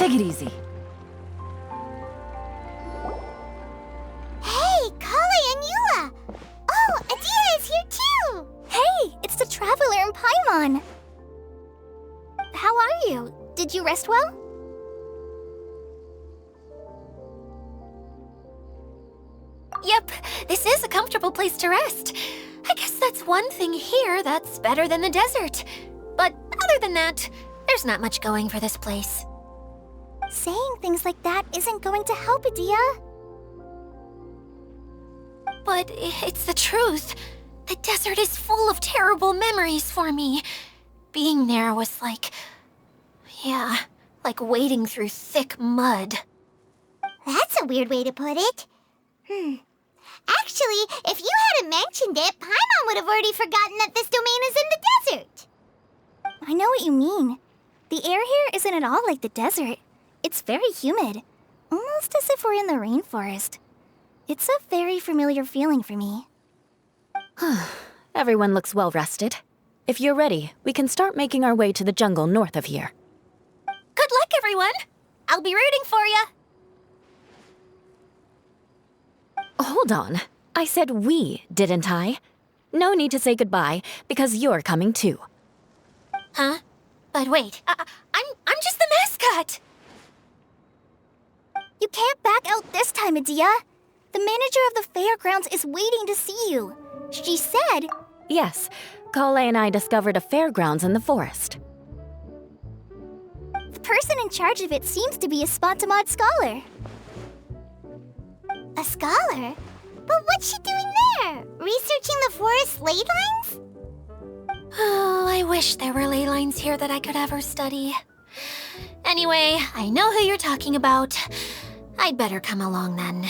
Take it easy. Hey, Kale and Eula! Oh, Adia is here too! Hey, it's the Traveler and Paimon! How are you? Did you rest well? Yep, this is a comfortable place to rest. I guess that's one thing here that's better than the desert. But other than that, there's not much going for this place. Saying things like that isn't going to help, Adia. But it's the truth. The desert is full of terrible memories for me. Being there was like wading through thick mud. That's a weird way to put it. Actually, if you hadn't mentioned it, Paimon would have already forgotten that this domain is in the desert. I know what you mean. The air here isn't at all like the desert. It's very humid, almost as if we're in the rainforest. It's a very familiar feeling for me. Everyone looks well rested. If you're ready, we can start making our way to the jungle north of here. Good luck, everyone! I'll be rooting for you! Hold on. I said we, didn't I? No need to say goodbye, because you're coming too. Huh? But wait, I'm just the mascot! You can't back out this time, Adia. The manager of the fairgrounds is waiting to see you. She said... Yes, Kale and I discovered a fairgrounds in the forest. The person in charge of it seems to be a Spontamod scholar. A scholar? But what's she doing there? Researching the forest ley lines? Oh, I wish there were ley lines here that I could ever study. Anyway, I know who you're talking about. I'd better come along then.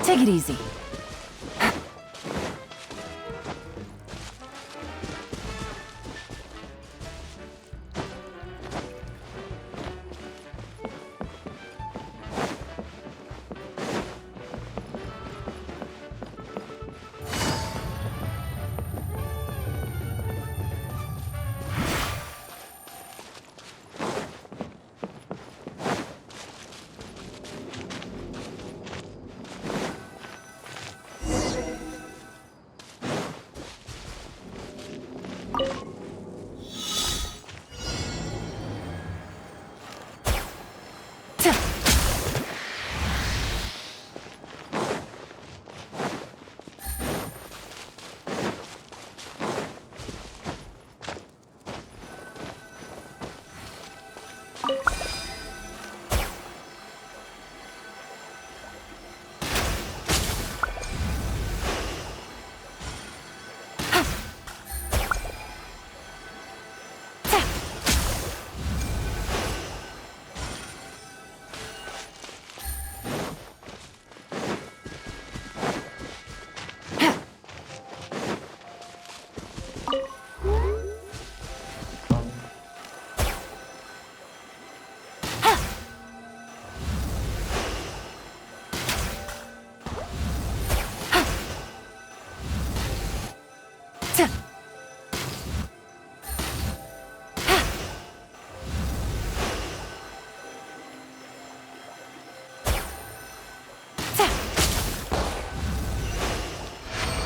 Take it easy.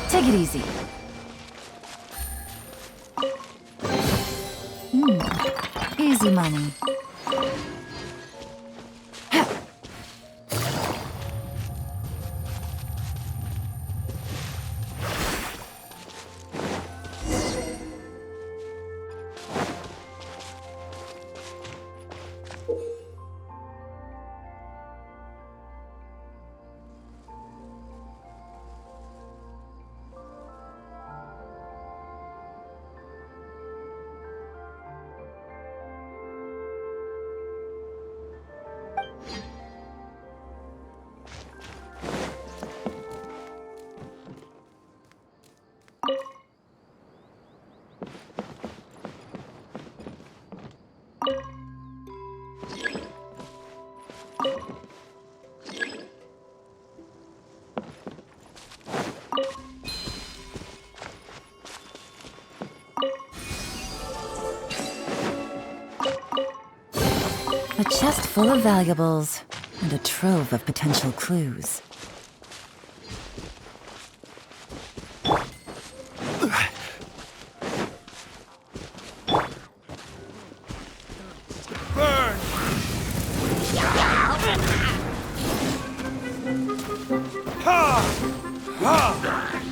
Take it easy. Easy money. A chest full of valuables, and a trove of potential clues. Burn! Ha! Ha!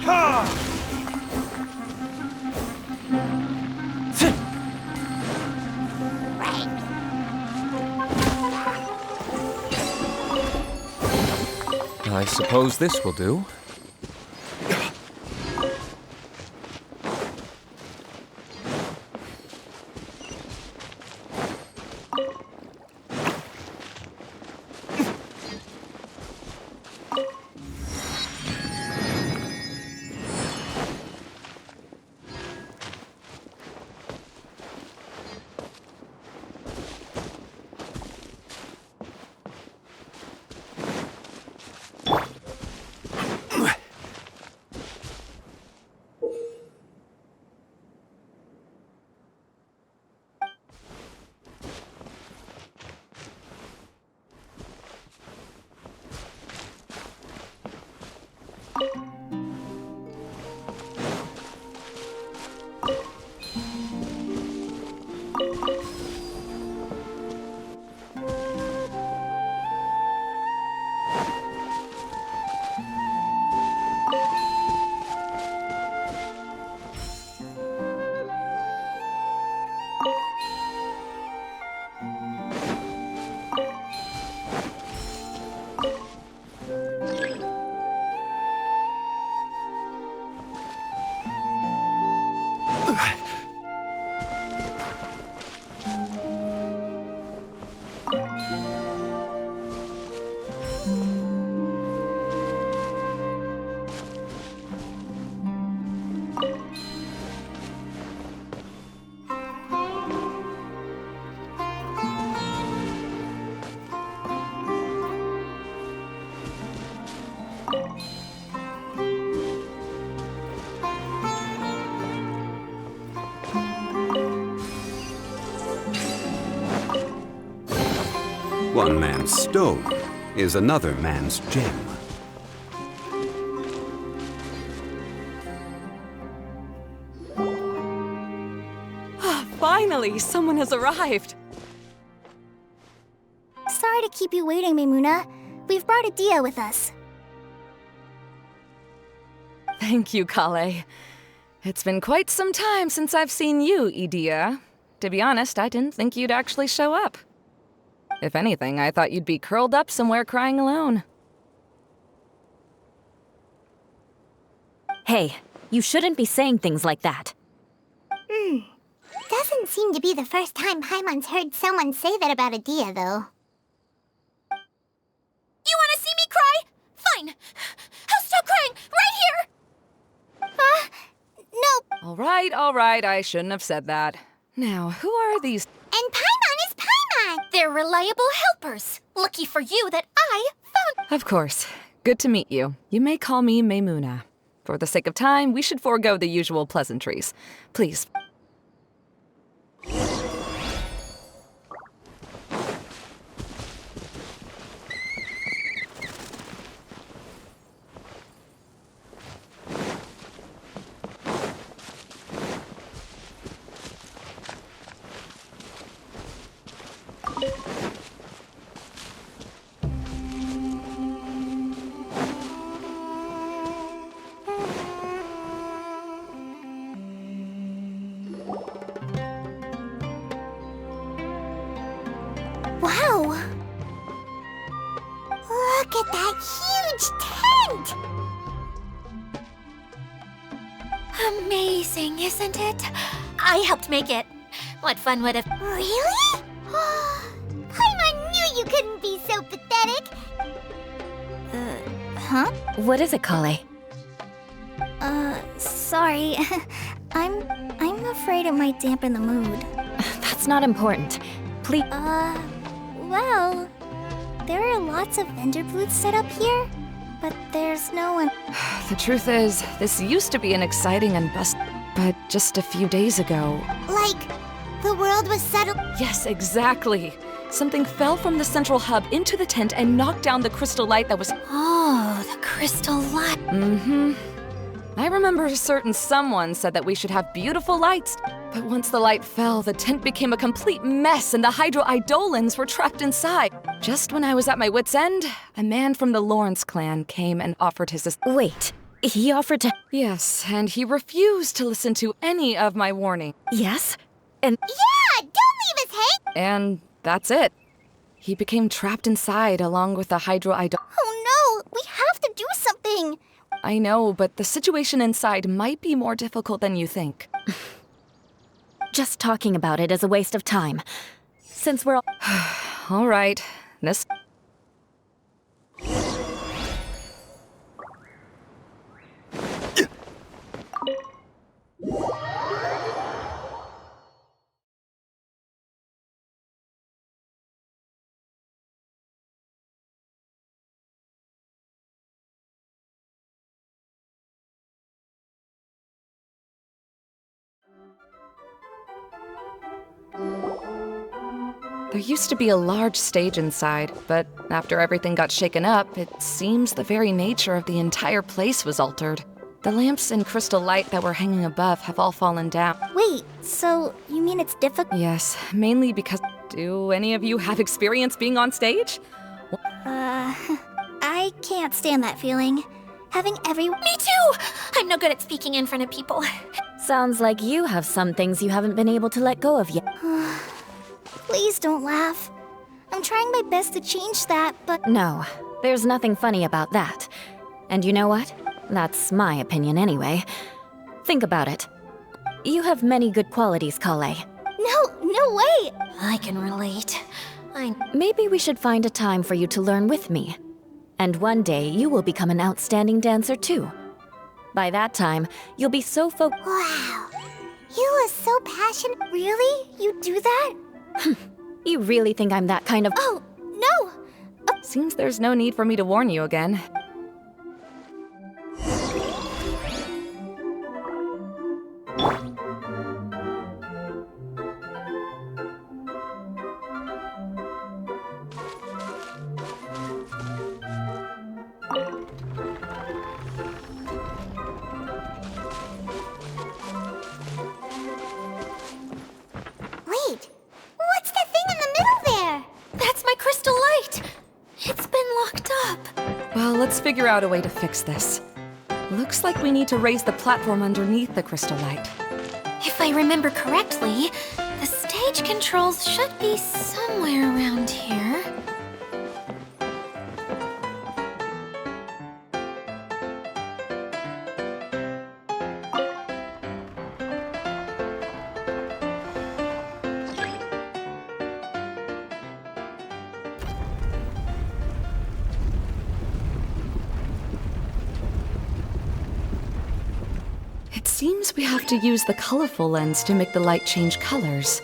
Ha! I suppose this will do. One man's stone is another man's gem. Finally, someone has arrived. Sorry to keep you waiting, Maimuna. We've brought Adia with us. Thank you, Kale. It's been quite some time since I've seen you, Idia. To be honest, I didn't think you'd actually show up. If anything, I thought you'd be curled up somewhere crying alone. Hey, you shouldn't be saying things like that. Doesn't seem to be the first time Paimon's heard someone say that about Adia, though. You want to see me cry? Fine. I'll stop crying right here. No. All right, I shouldn't have said that. Now, who are these? And Paimon is Paimon! They're reliable helpers. Lucky for you that I found. Of course. Good to meet you. You may call me Maimuna. For the sake of time, we should forego the usual pleasantries. Please. Wow! Look at that huge tent! Amazing, isn't it? I helped make it. What fun would have... Really? Paimon knew you couldn't be so pathetic! Huh? What is it, Kale? Sorry. I'm afraid it might dampen the mood. That's not important. Please. Well, there are lots of vendor booths set up here, but there's no one. The truth is, this used to be an exciting and but just a few days ago. Like, the world was settled. Yes, exactly. Something fell from the central hub into the tent and knocked down the crystal light that was. Oh, the crystal light. Mm-hmm. I remember a certain someone said that we should have beautiful lights. But once the light fell, the tent became a complete mess and the Hydro-Eidolons were trapped inside. Just when I was at my wit's end, a man from the Lawrence clan came and offered his Wait, he offered to. Yes, and he refused to listen to any of my warning. Yes? And. Yeah, don't leave us hanging! And that's it. He became trapped inside along with the Hydro-Eidol. Oh no, we have to do something! I know, but the situation inside might be more difficult than you think. Just talking about it is a waste of time. Since we're all. All right, this. There used to be a large stage inside, but after everything got shaken up, it seems the very nature of the entire place was altered. The lamps and crystal light that were hanging above have all fallen down. Wait, so you mean it's difficult? Yes, mainly because... Do any of you have experience being on stage? I can't stand that feeling. Having everyone. Me too! I'm no good at speaking in front of people. Sounds like you have some things you haven't been able to let go of yet. Please don't laugh. I'm trying my best to change that, but. No, there's nothing funny about that. And you know what? That's my opinion anyway. Think about it. You have many good qualities, Kale. No way! I can relate. Maybe we should find a time for you to learn with me. And one day, you will become an outstanding dancer too. By that time, you'll be so Wow. You are so passionate. Really? You do that? You really think I'm that kind of- Oh, no! Seems there's no need for me to warn you again. Wait, what's that thing in the middle there? That's my crystal light! It's been locked up. Well, let's figure out a way to fix this. Looks like we need to raise the platform underneath the crystal light. If I remember correctly, the stage controls should be somewhere around here. It seems we have to use the colorful lens to make the light change colors.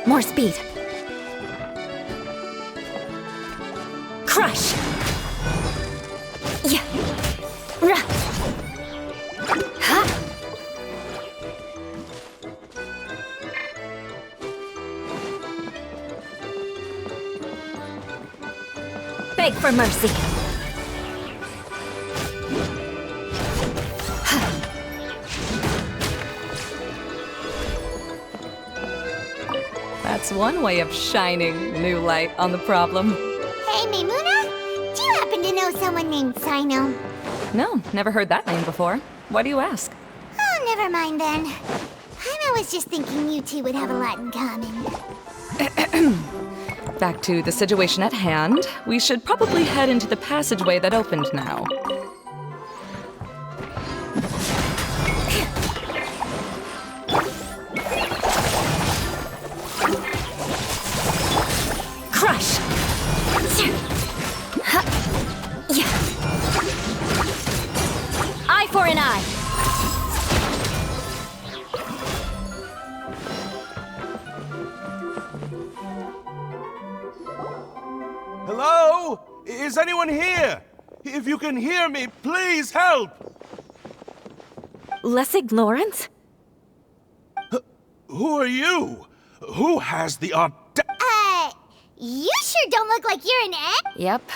More speed. Crush! Yeah. Rah. Ha. Beg for mercy. That's one way of shining new light on the problem. Hey, Maimuna? Do you happen to know someone named Sino? No, never heard that name before. Why do you ask? Oh, never mind then. I was just thinking you two would have a lot in common. Back to the situation at hand. We should probably head into the passageway that opened now. Crush! Eye for an eye! Hello? Is anyone here? If you can hear me, please help! Lessig Lawrence? Who are you? Who has the You sure don't look like you're an Yep.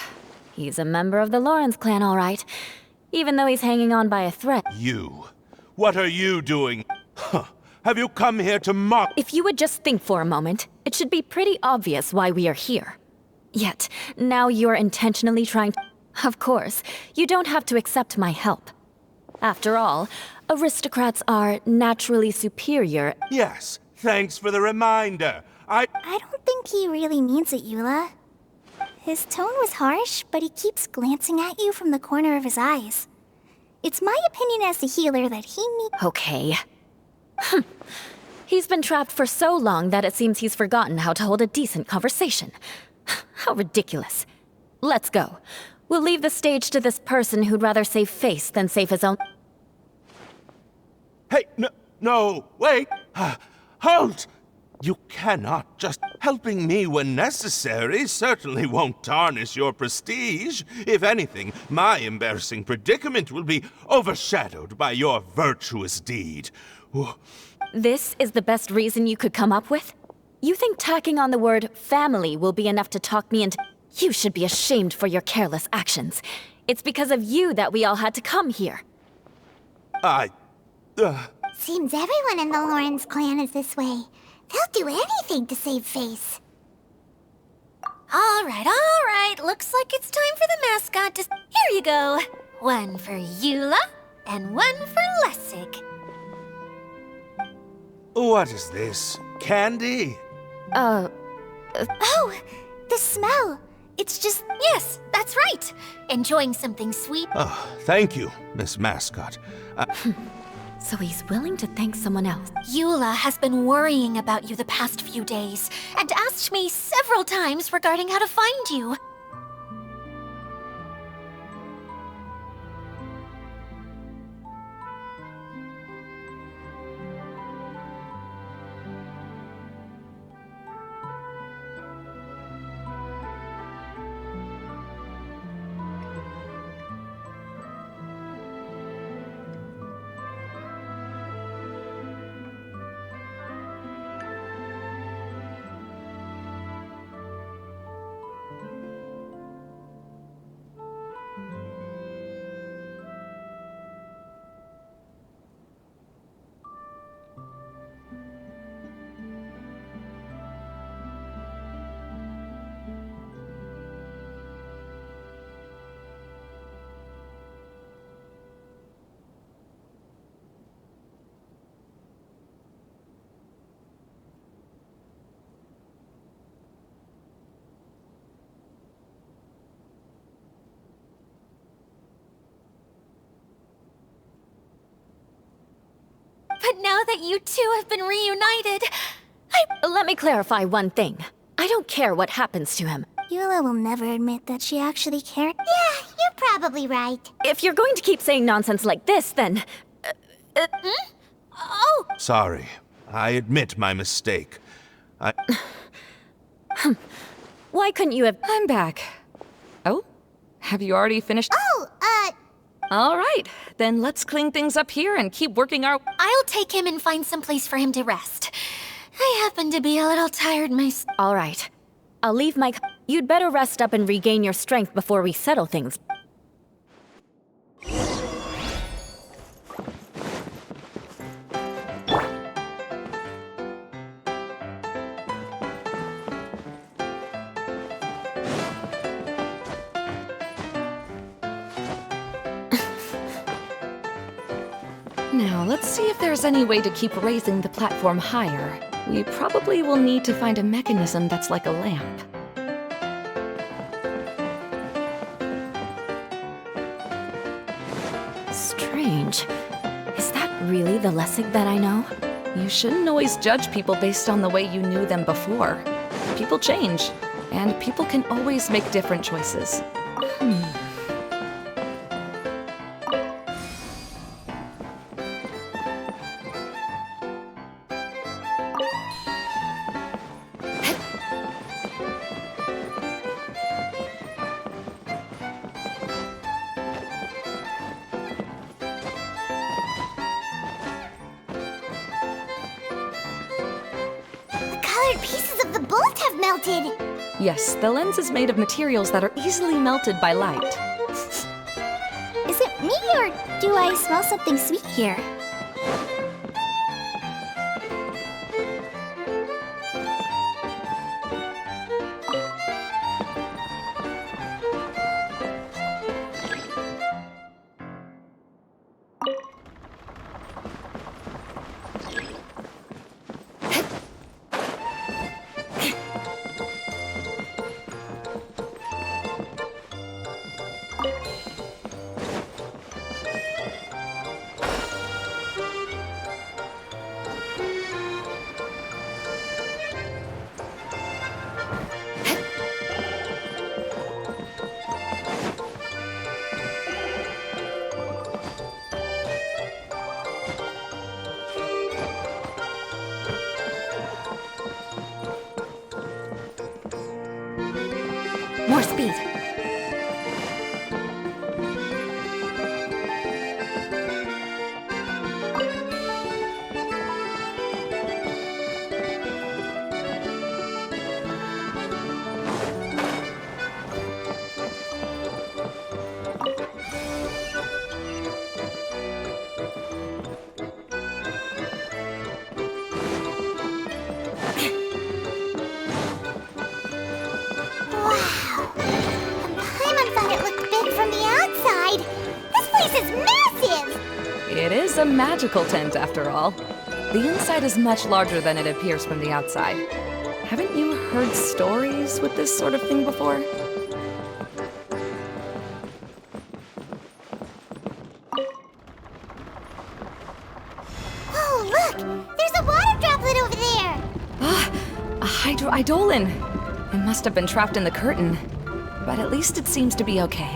He's a member of the Lawrence clan, all right. Even though he's hanging on by a thread. You? What are you doing? Huh. Have you come here to mock? If you would just think for a moment, it should be pretty obvious why we are here. Yet, now you're intentionally trying to... Of course, you don't have to accept my help. After all, aristocrats are naturally superior. Yes, thanks for the reminder. I don't think he really means it, Eula. His tone was harsh, but he keeps glancing at you from the corner of his eyes. It's my opinion as the healer that he needs... Okay. He's been trapped for so long that it seems he's forgotten how to hold a decent conversation. How ridiculous. Let's go. We'll leave the stage to this person who'd rather save face than save his own... Hey, no, wait! Halt! You cannot just... Helping me when necessary certainly won't tarnish your prestige. If anything, my embarrassing predicament will be overshadowed by your virtuous deed. This is the best reason you could come up with? You think tacking on the word family will be enough to talk me into... You should be ashamed for your careless actions. It's because of you that we all had to come here. Seems everyone in the Lawrence clan is this way. They'll do anything to save face. All right. Looks like it's time for the mascot to... Here you go. One for Eula, and one for Lessig. What is this? Candy? Oh, the smell. It's just... Yes, that's right. Enjoying something sweet. Oh, thank you, Miss Mascot. So he's willing to thank someone else. Eula has been worrying about you the past few days, and asked me several times regarding how to find you. But now that you two have been reunited, Let me clarify one thing. I don't care what happens to him. Eula will never admit that she actually cared. Yeah, you're probably right. If you're going to keep saying nonsense like this, then... Oh! Sorry. I admit my mistake. Why couldn't you have... I'm back. Oh? Have you already finished? All right, then let's clean things up here and keep working our... I'll take him and find some place for him to rest. I happen to be a little tired myself. All right. I'll leave my... You'd better rest up and regain your strength before we settle things. Now, let's see if there's any way to keep raising the platform higher. We probably will need to find a mechanism that's like a lamp. Strange. Is that really the Lessig that I know? You shouldn't always judge people based on the way you knew them before. People change, and people can always make different choices. The colored pieces of the bolt have melted. Yes, the lens is made of materials that are easily melted by light. Is it me, or do I smell something sweet here? More speed. Wow! Paimon thought it looked big from the outside. This place is massive! It is a magical tent, after all. The inside is much larger than it appears from the outside. Haven't you heard stories with this sort of thing before? Oh, look! There's a water droplet over there! Ah, a hydroidolin! It must have been trapped in the curtain. But at least it seems to be okay.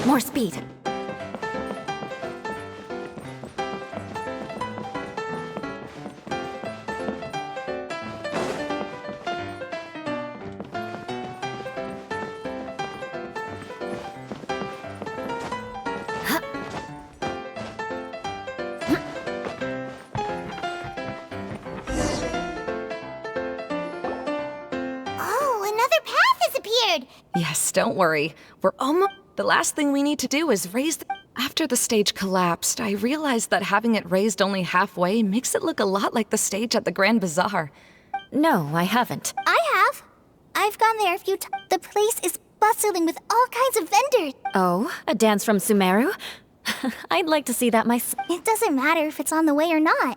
More speed. Oh, another path has appeared! Yes, don't worry. We're almost... The last thing we need to do is raise the... After After the stage collapsed, I realized that having it raised only halfway makes it look a lot like the stage at the Grand Bazaar. No, I haven't. I have. I've gone there a few times. The place is bustling with all kinds of vendors. Oh, a dance from Sumeru? I'd like to see that myself. It doesn't matter if it's on the way or not.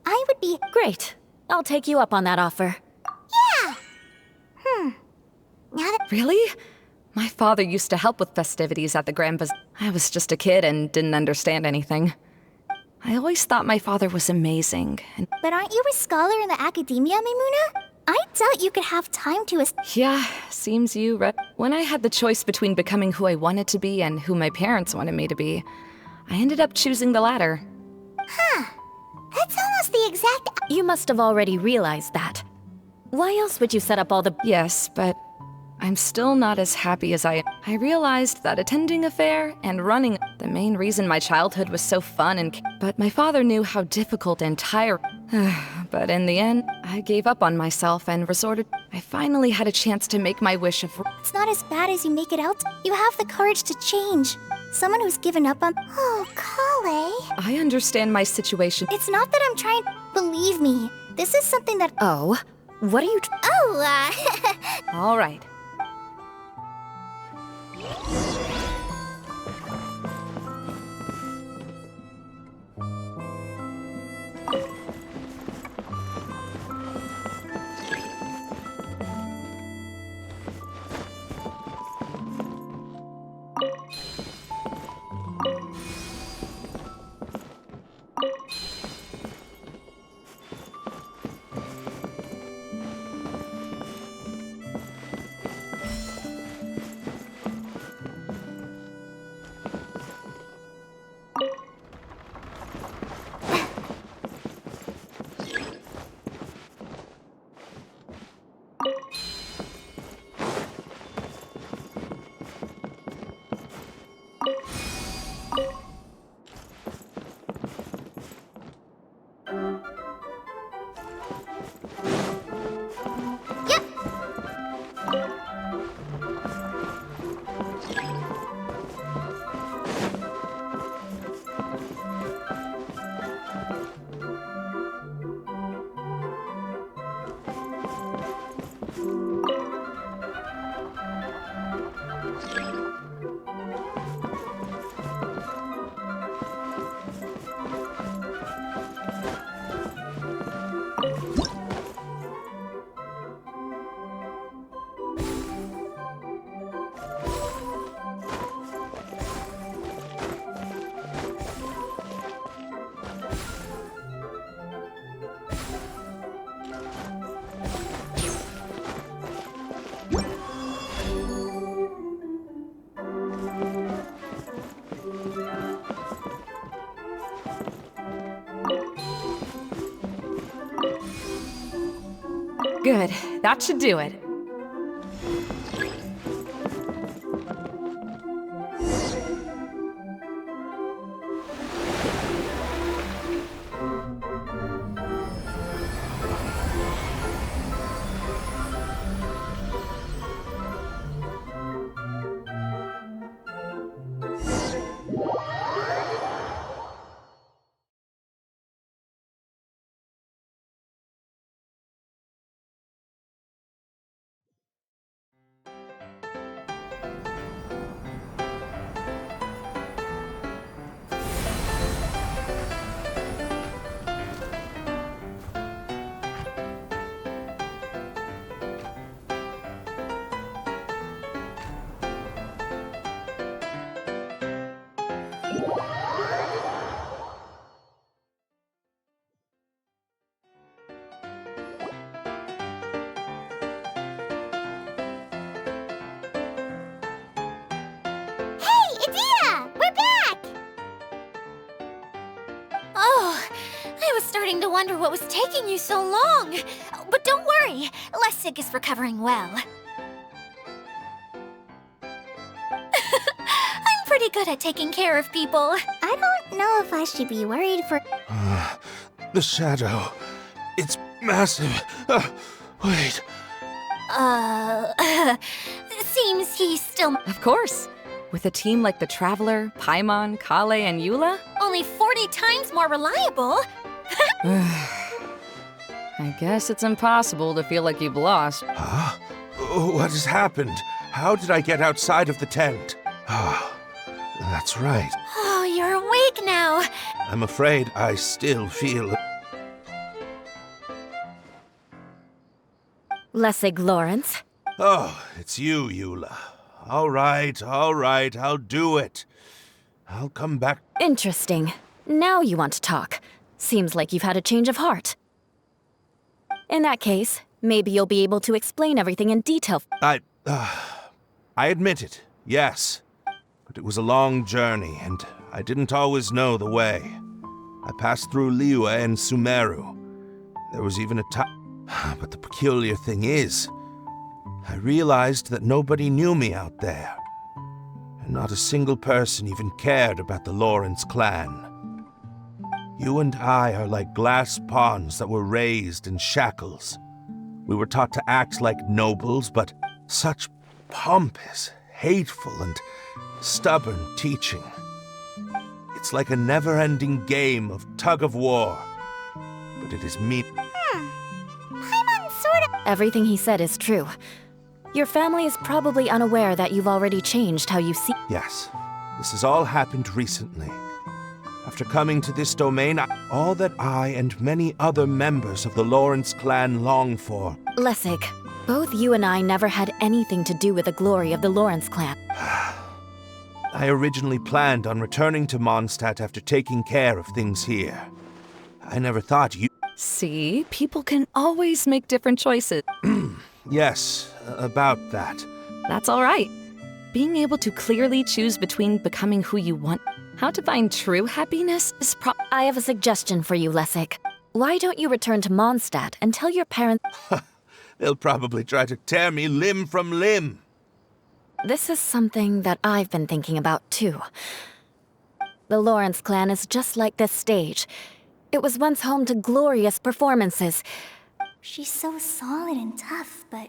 I would be... Great. I'll take you up on that offer. Yeah! Now that... Really? My father used to help with festivities at the Grand Bazaar. I was just a kid and didn't understand anything. I always thought my father was amazing. But aren't you a scholar in the academia, Maimuna? I doubt you could have time to... Yeah, seems you read. When I had the choice between becoming who I wanted to be and who my parents wanted me to be, I ended up choosing the latter. Huh. That's almost the exact... You must have already realized that. Why else would you set up all the... Yes, but I'm still not as happy as I realized that attending a fair and running the main reason my childhood was so fun and... But my father knew how difficult and tiring... But in the end, I gave up on myself and resorted... I finally had a chance to make my wish of... It's not as bad as you make it out. You have the courage to change. Someone who's given up on... Oh, Kale. I understand my situation. It's not that I'm trying... Believe me, this is something that... Oh? What are you... All right. Good. That should do it. Starting to wonder what was taking you so long. But don't worry, Lessig is recovering well. I'm pretty good at taking care of people. I don't know if I should be worried for... The shadow. It's massive. Wait. Seems he's still... Of course. With a team like the Traveler, Paimon, Kale, and Eula? Only 40 times more reliable. I guess it's impossible to feel like you've lost. Huh? What has happened? How did I get outside of the tent? Ah, that's right. Oh, you're awake now. I'm afraid I still feel... Lessig Lawrence. Oh, it's you, Eula. All right, I'll do it. I'll come back. Interesting. Now you want to talk. Seems like you've had a change of heart. In that case, maybe you'll be able to explain everything in detail. I admit it, yes. But it was a long journey, and I didn't always know the way. I passed through Liyue and Sumeru. There was even a time... But the peculiar thing is, I realized that nobody knew me out there. And not a single person even cared about the Lawrence clan. You and I are like glass pawns that were raised in shackles. We were taught to act like nobles, but such pompous, hateful, and stubborn teaching. It's like a never-ending game of tug-of-war. But it is me. Paimon sort of... Everything he said is true. Your family is probably unaware that you've already changed how you see. Yes, this has all happened recently. After coming to this domain, all that I and many other members of the Lawrence clan long for. Lessig, both you and I never had anything to do with the glory of the Lawrence clan. I originally planned on returning to Mondstadt after taking care of things here. I never thought you... See, people can always make different choices. Yes, about that. That's all right. Being able to clearly choose between becoming who you want, how to find true happiness is I have a suggestion for you, Lessig. Why don't you return to Mondstadt and tell your parents... They'll probably try to tear me limb from limb. This is something that I've been thinking about, too. The Lawrence clan is just like this stage. It was once home to glorious performances. She's so solid and tough, but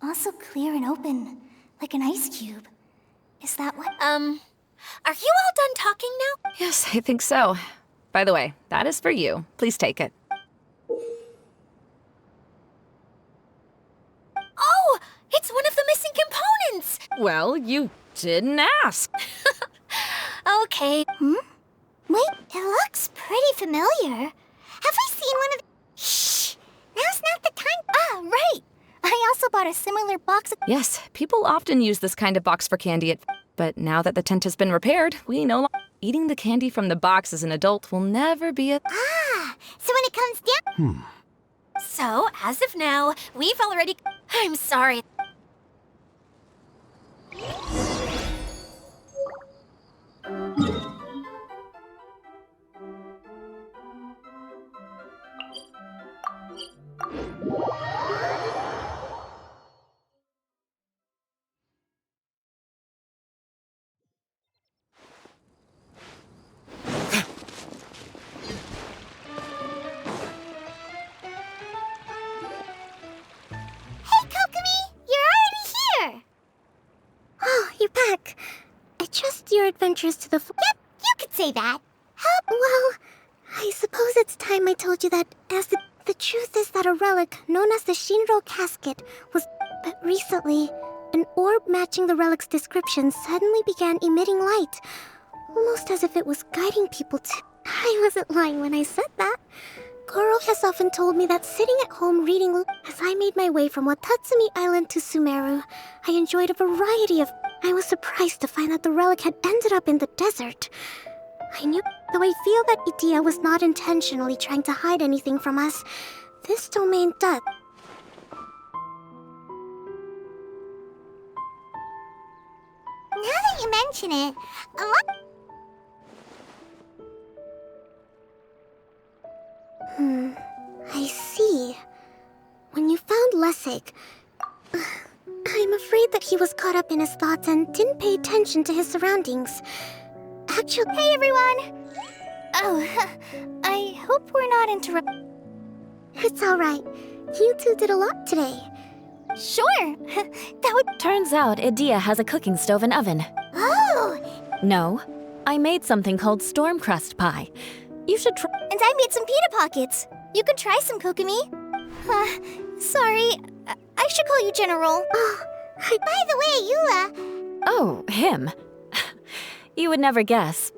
also clear and open, like an ice cube. Is that what... Are you all done talking now? Yes, I think so. By the way, that is for you. Please take it. Oh, it's one of the missing components! Well, you didn't ask. Okay. Wait, it looks pretty familiar. Have we seen one of the... Shh! Now's not the time... Ah, right! I also bought a similar box of... Yes, people often use this kind of box for candy, but now that the tent has been repaired, we no longer... Eating the candy from the box as an adult will never be a... Ah! So when it comes down... So, as of now, we've already... I'm sorry. Hey, Kokomi! You're already here! Oh, you're back. I trust your adventures to the... Yep, you could say that. Well, I suppose it's time I told you that as the truth is that a relic known as the Shinro casket was... But recently, an orb matching the relic's description suddenly began emitting light. Almost as if it was guiding people to... I wasn't lying when I said that. Goro has often told me that sitting at home reading... As I made my way from Watatsumi Island to Sumeru, I enjoyed a variety of... I was surprised to find that the relic had ended up in the desert. I knew, though I feel that Idia was not intentionally trying to hide anything from us, this domain does. Now that you mention it, I see. When you found Lessig, I'm afraid that he was caught up in his thoughts and didn't pay attention to his surroundings. Actually, hey everyone! Oh, I hope we're not interrupting. It's alright. You two did a lot today. Sure! That would... Turns out Idia has a cooking stove and oven. Oh! No, I made something called storm crust pie. You should try. And I made some pita pockets. You could try some, Kokomi. Sorry. I should call you General. By the way, Oh, him. You would never guess,